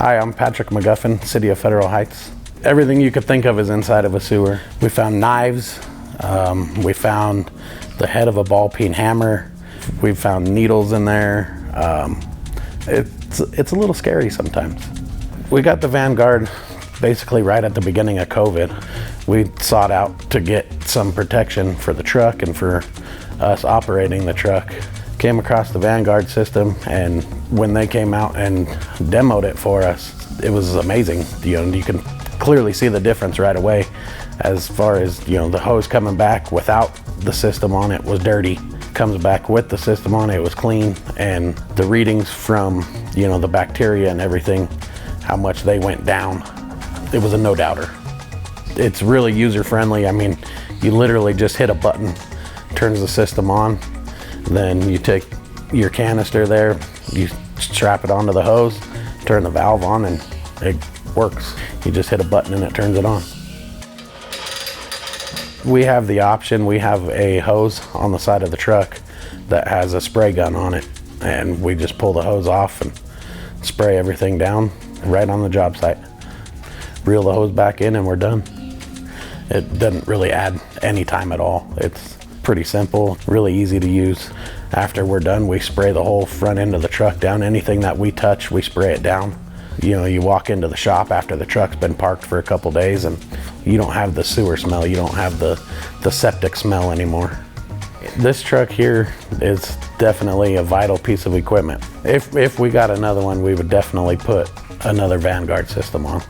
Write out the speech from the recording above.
Hi, I'm Patrick McGuffin, City of Federal Heights. Everything you could think of is inside of a sewer. We found knives, we found the head of a ball-peen hammer, we found needles in there. It's a little scary sometimes. We got the Vanguard basically right at the beginning of COVID. We sought out to get some protection for the truck and for us operating the truck. Came across the Vanguard system, and when they came out and demoed it for us, it was amazing. You can clearly see the difference right away as far as, the hose coming back without the system on it was dirty. Comes back with the system on it was clean, and the readings from, the bacteria and everything, how much they went down, it was a no-doubter. It's really user-friendly. I mean, you literally just hit a button, turns the system on. Then you take your canister there, you strap it onto the hose, turn the valve on, and it works. You just hit a button and it turns it on. We have the option, we have a hose on the side of the truck that has a spray gun on it, and we just pull the hose off and spray everything down right on the job site. Reel the hose back in and we're done. It doesn't really add any time at all. It's pretty simple, really easy to use. After we're done, we spray the whole front end of the truck down. Anything that we touch, we spray it down. You walk into the shop after the truck's been parked for a couple days and you don't have the sewer smell, you don't have the septic smell anymore. This truck here is definitely a vital piece of equipment. If we got another one, we would definitely put another Vanguard system on.